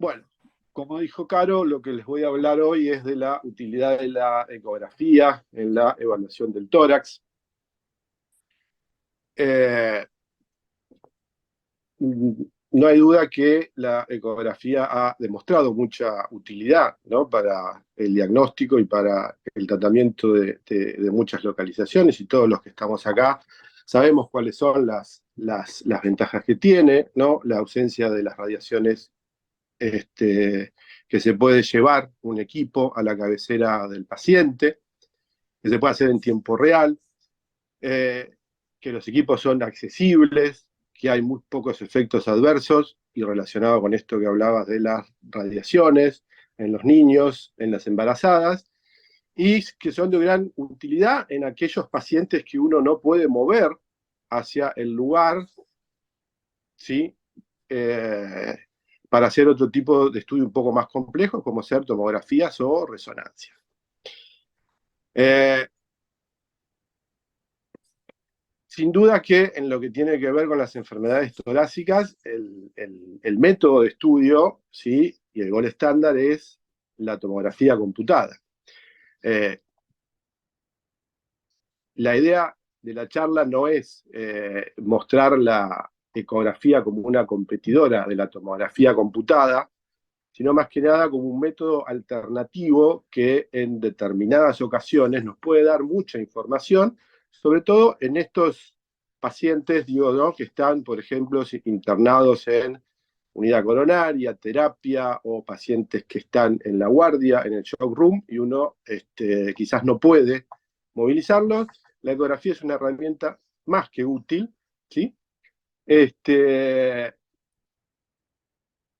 Bueno, como dijo Caro, lo que les voy a hablar hoy es de la utilidad de la ecografía en la evaluación del tórax. Eh, no hay duda que la ecografía ha demostrado mucha utilidad, ¿no?, para el diagnóstico y para el tratamiento de muchas localizaciones, y todos los que estamos acá sabemos cuáles son las ventajas que tiene, ¿no? La ausencia de las radiaciones que se puede llevar un equipo a la cabecera del paciente, que se puede hacer en tiempo real, que los equipos son accesibles, que hay muy pocos efectos adversos, y relacionado con esto que hablabas de las radiaciones en los niños, en las embarazadas, y que son de gran utilidad en aquellos pacientes que uno no puede mover hacia el lugar, ¿sí? Para hacer otro tipo de estudio un poco más complejo, como ser tomografías o resonancias. Sin duda que en lo que tiene que ver con las enfermedades torácicas, el método de estudio, ¿sí?, y el gol estándar es la tomografía computada. La idea de la charla no es mostrar la ecografía como una competidora de la tomografía computada, sino más que nada como un método alternativo que en determinadas ocasiones nos puede dar mucha información, sobre todo en estos pacientes, digo, ¿no?, que están, por ejemplo, internados en unidad coronaria, terapia, o pacientes que están en la guardia, en el shock room, y uno quizás no puede movilizarlos. La ecografía es una herramienta más que útil, ¿sí?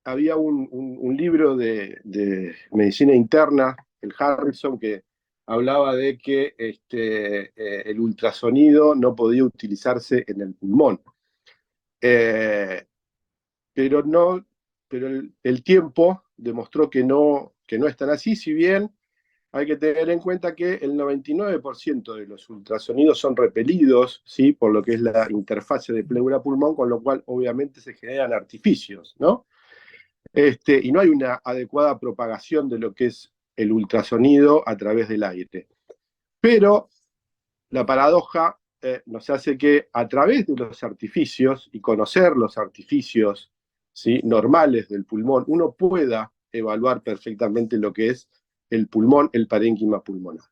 Había un libro de medicina interna, el Harrison, que hablaba de que el ultrasonido no podía utilizarse en el pulmón. Pero el tiempo demostró que no es tan así, si bien hay que tener en cuenta que el 99% de los ultrasonidos son repelidos, ¿sí?, por lo que es la interfase de pleura-pulmón, con lo cual obviamente se generan artificios, ¿no? Y no hay una adecuada propagación de lo que es el ultrasonido a través del aire. Pero la paradoja nos hace que a través de los artificios, y conocer los artificios, ¿sí?, normales del pulmón, uno pueda evaluar perfectamente lo que es el pulmón, el parénquima pulmonar.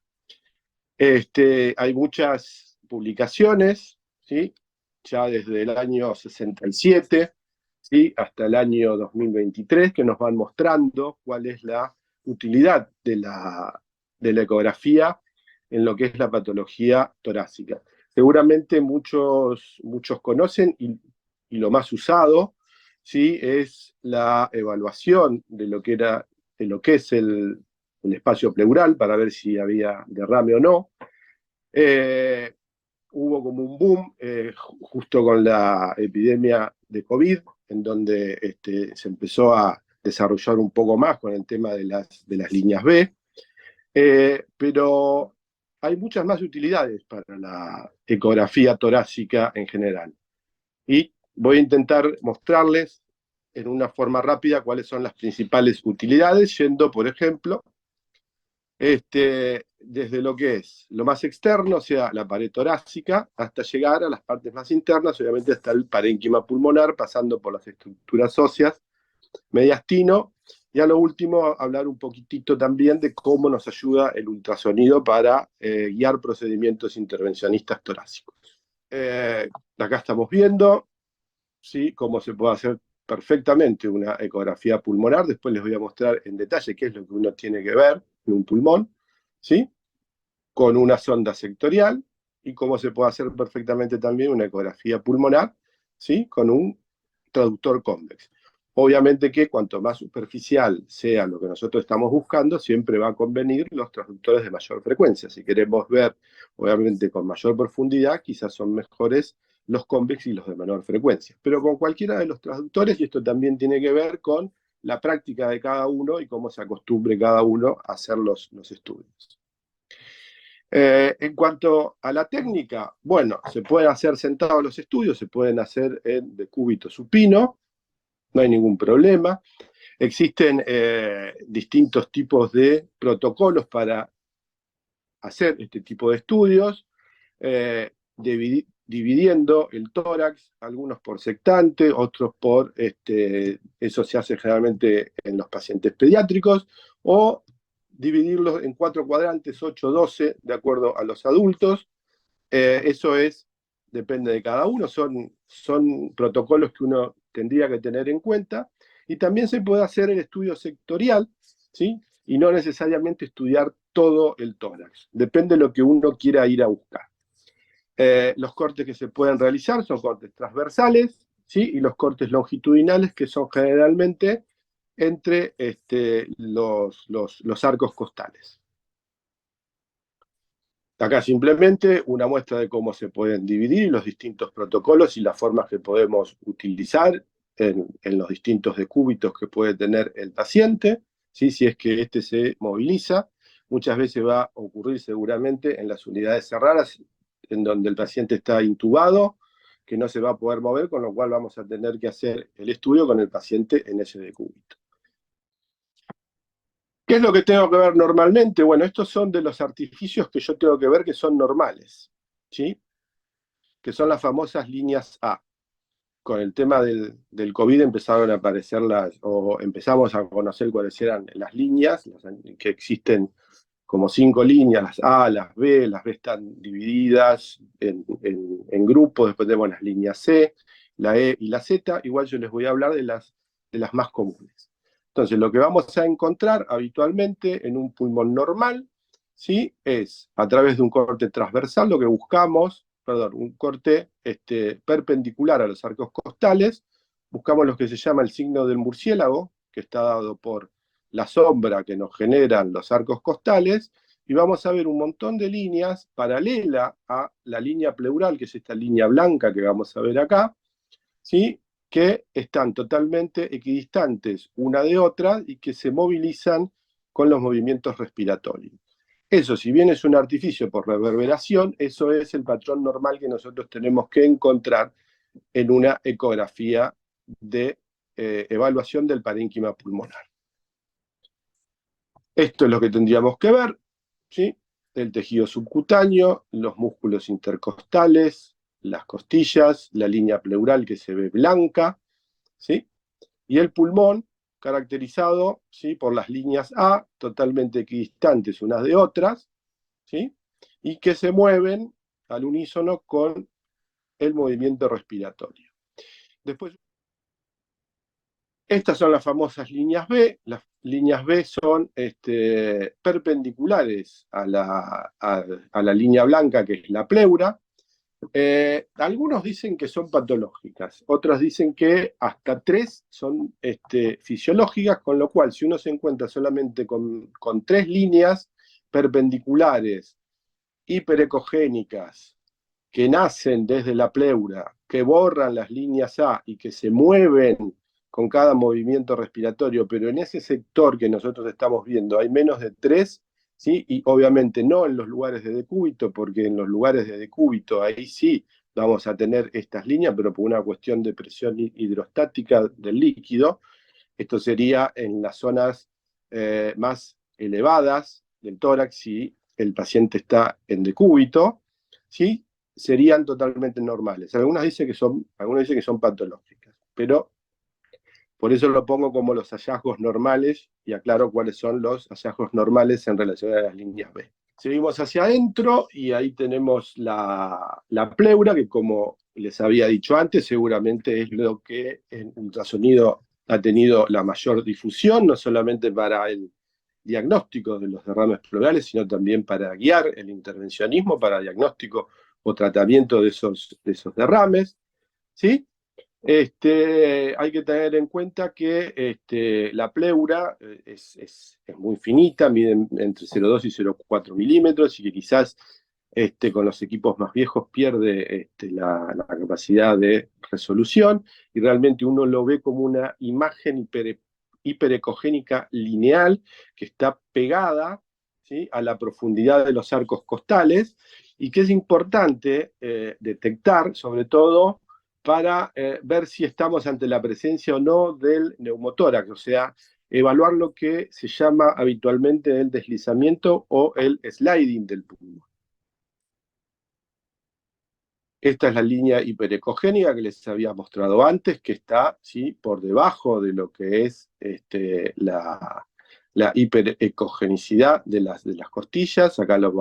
Hay muchas publicaciones, ¿sí?, ya desde el año 67, ¿sí?, hasta el año 2023, que nos van mostrando cuál es la utilidad de la ecografía en lo que es la patología torácica. Seguramente muchos conocen, y lo más usado, ¿sí?, es la evaluación de lo que es el espacio pleural, para ver si había derrame o no. Hubo como un boom justo con la epidemia de COVID, en donde se empezó a desarrollar un poco más con el tema de las líneas B, pero hay muchas más utilidades para la ecografía torácica en general. Y voy a intentar mostrarles en una forma rápida cuáles son las principales utilidades, yendo, por ejemplo, desde lo que es lo más externo, o sea, la pared torácica, hasta llegar a las partes más internas, obviamente hasta el parénquima pulmonar, pasando por las estructuras óseas, mediastino, y a lo último hablar un poquitito también de cómo nos ayuda el ultrasonido para guiar procedimientos intervencionistas torácicos. Acá estamos viendo, ¿sí?, cómo se puede hacer perfectamente una ecografía pulmonar. Después les voy a mostrar en detalle qué es lo que uno tiene que ver en un pulmón, ¿sí?, con una sonda sectorial, y cómo se puede hacer perfectamente también una ecografía pulmonar, ¿sí?, con un traductor convex. Obviamente que cuanto más superficial sea lo que nosotros estamos buscando, siempre va a convenir los transductores de mayor frecuencia. Si queremos ver, obviamente, con mayor profundidad, quizás son mejores los convex y los de menor frecuencia. Pero con cualquiera de los transductores, y esto también tiene que ver con la práctica de cada uno y cómo se acostumbre cada uno a hacer los estudios. En cuanto a la técnica, bueno, se pueden hacer sentados los estudios, se pueden hacer en decúbito supino, no hay ningún problema. Existen distintos tipos de protocolos para hacer este tipo de estudios, dividiendo el tórax, algunos por sectante, otros por, eso se hace generalmente en los pacientes pediátricos, o dividirlos en 4 cuadrantes, 8, 12, de acuerdo a los adultos. Eso depende de cada uno, son protocolos que uno tendría que tener en cuenta, y también se puede hacer el estudio sectorial, ¿sí? Y no necesariamente estudiar todo el tórax, depende de lo que uno quiera ir a buscar. Los cortes que se pueden realizar son cortes transversales, ¿sí? Y los cortes longitudinales, que son generalmente entre los arcos costales. Acá simplemente una muestra de cómo se pueden dividir los distintos protocolos y las formas que podemos utilizar en los distintos decúbitos que puede tener el paciente, ¿sí? Si es que se moviliza. Muchas veces va a ocurrir seguramente en las unidades cerradas, en donde el paciente está intubado, que no se va a poder mover, con lo cual vamos a tener que hacer el estudio con el paciente en ese decúbito. ¿Qué es lo que tengo que ver normalmente? Bueno, estos son de los artificios que yo tengo que ver que son normales, ¿sí? Que son las famosas líneas A. Con el tema del COVID empezaron a aparecer o empezamos a conocer cuáles eran las líneas, que existen como 5 líneas, las A, las B están divididas en grupos, después tenemos las líneas C, la E y la Z. Igual yo les voy a hablar de las más comunes. Entonces, lo que vamos a encontrar habitualmente en un pulmón normal, ¿sí? Es a través de un corte transversal, lo que buscamos, un corte perpendicular a los arcos costales, buscamos lo que se llama el signo del murciélago, que está dado por la sombra que nos generan los arcos costales, y vamos a ver un montón de líneas paralela a la línea pleural, que es esta línea blanca que vamos a ver acá, ¿sí? Que están totalmente equidistantes una de otra y que se movilizan con los movimientos respiratorios. Eso, si bien es un artificio por reverberación, eso es el patrón normal que nosotros tenemos que encontrar en una ecografía de evaluación del parénquima pulmonar. Esto es lo que tendríamos que ver, ¿sí? El tejido subcutáneo, los músculos intercostales, las costillas, la línea pleural que se ve blanca, ¿sí? Y el pulmón, caracterizado, ¿sí? Por las líneas A, totalmente equidistantes unas de otras, ¿sí? Y que se mueven al unísono con el movimiento respiratorio. Después, estas son las famosas líneas B. Las líneas B son perpendiculares a la línea blanca, que es la pleura. Algunos dicen que son patológicas, otros dicen que hasta 3 son fisiológicas, con lo cual si uno se encuentra solamente con 3 líneas perpendiculares, hiperecogénicas, que nacen desde la pleura, que borran las líneas A y que se mueven con cada movimiento respiratorio, pero en ese sector que nosotros estamos viendo hay menos de 3, ¿sí? Y obviamente no en los lugares de decúbito, porque en los lugares de decúbito ahí sí vamos a tener estas líneas, pero por una cuestión de presión hidrostática del líquido. Esto sería en las zonas más elevadas del tórax, si el paciente está en decúbito, ¿sí? Serían totalmente normales. Algunos dicen que son patológicas, pero por eso lo pongo como los hallazgos normales y aclaro cuáles son los hallazgos normales en relación a las líneas B. Seguimos hacia adentro y ahí tenemos la pleura, que como les había dicho antes, seguramente es lo que en ultrasonido ha tenido la mayor difusión, no solamente para el diagnóstico de los derrames pleurales, sino también para guiar el intervencionismo, para diagnóstico o tratamiento de esos derrames, ¿sí? Hay que tener en cuenta que la pleura es muy finita, mide entre 0,2 y 0,4 milímetros, y que quizás con los equipos más viejos pierde la capacidad de resolución, y realmente uno lo ve como una imagen hiperecogénica lineal que está pegada, ¿sí? A la profundidad de los arcos costales, y que es importante detectar, sobre todo para ver si estamos ante la presencia o no del neumotórax, o sea, evaluar lo que se llama habitualmente el deslizamiento o el sliding del pulmón. Esta es la línea hiperecogénica que les había mostrado antes, que está, ¿sí?, por debajo de lo que es la hiperecogenicidad de las costillas. Acá los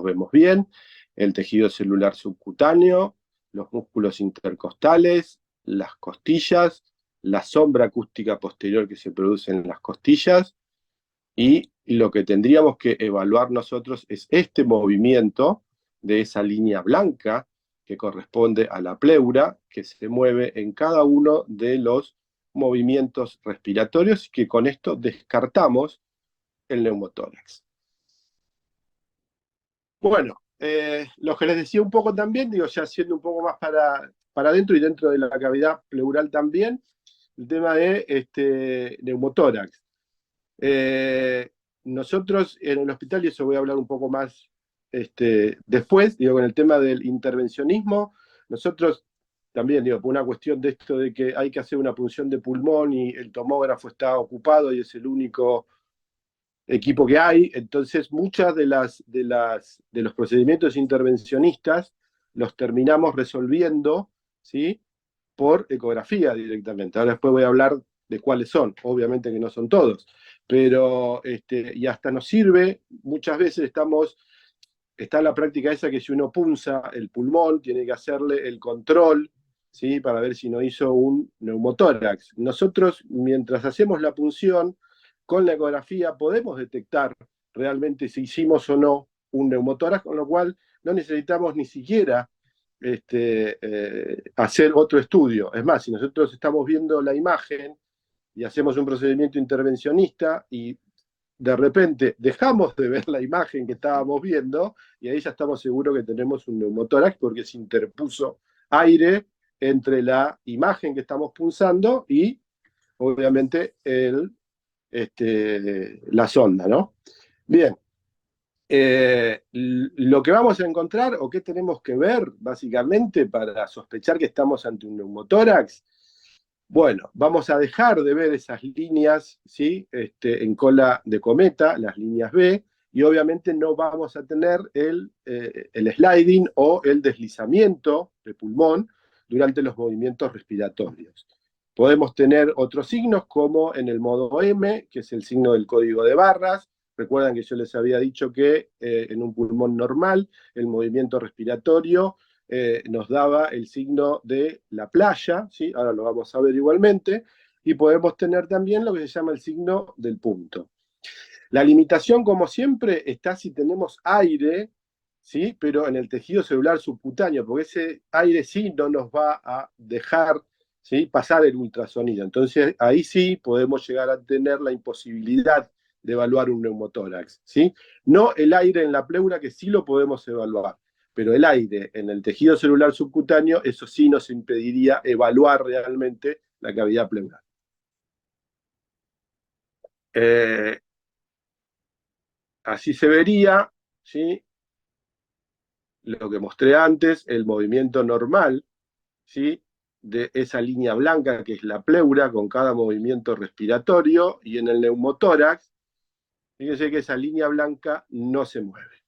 vemos bien. El tejido celular subcutáneo, los músculos intercostales, las costillas, la sombra acústica posterior que se produce en las costillas, y lo que tendríamos que evaluar nosotros es este movimiento de esa línea blanca que corresponde a la pleura, que se mueve en cada uno de los movimientos respiratorios, y que con esto descartamos el neumotórax. Bueno, lo que les decía un poco también, digo, ya siendo un poco más para adentro y dentro de la cavidad pleural también, el tema de neumotórax. Nosotros en el hospital, y eso voy a hablar un poco más después, digo, con el tema del intervencionismo, nosotros también, digo, por una cuestión de esto de que hay que hacer una punción de pulmón y el tomógrafo está ocupado y es el único equipo que hay, entonces muchas de los procedimientos intervencionistas los terminamos resolviendo, ¿sí?, por ecografía directamente. Ahora después voy a hablar de cuáles son, obviamente que no son todos, pero y hasta nos sirve, muchas veces está la práctica esa que si uno punza el pulmón, tiene que hacerle el control, ¿sí?, para ver si no hizo un neumotórax. Nosotros, mientras hacemos la punción, con la ecografía podemos detectar realmente si hicimos o no un neumotórax, con lo cual no necesitamos ni siquiera hacer otro estudio. Es más, si nosotros estamos viendo la imagen y hacemos un procedimiento intervencionista y de repente dejamos de ver la imagen que estábamos viendo, y ahí ya estamos seguros que tenemos un neumotórax porque se interpuso aire entre la imagen que estamos punzando y obviamente la sonda, ¿no? Bien. Lo que vamos a encontrar o qué tenemos que ver básicamente para sospechar que estamos ante un neumotórax, bueno, vamos a dejar de ver esas líneas, ¿sí?, en cola de cometa, las líneas B, y obviamente no vamos a tener el sliding o el deslizamiento de pulmón durante los movimientos respiratorios. Podemos tener otros signos como en el modo M, que es el signo del código de barras. Recuerdan que yo les había dicho que en un pulmón normal el movimiento respiratorio nos daba el signo de la playa, ¿sí?, ahora lo vamos a ver igualmente, y podemos tener también lo que se llama el signo del punto. La limitación, como siempre, está si tenemos aire, ¿sí?, pero en el tejido celular subcutáneo, porque ese aire sí no nos va a dejar, ¿sí?, pasar el ultrasonido. Entonces ahí sí podemos llegar a tener la imposibilidad de evaluar un neumotórax, ¿sí? No el aire en la pleura, que sí lo podemos evaluar, pero el aire en el tejido celular subcutáneo, eso sí nos impediría evaluar realmente la cavidad pleural. Así se vería, ¿sí?, lo que mostré antes, el movimiento normal, ¿sí?, de esa línea blanca que es la pleura con cada movimiento respiratorio, y en el neumotórax, fíjense que esa línea blanca no se mueve.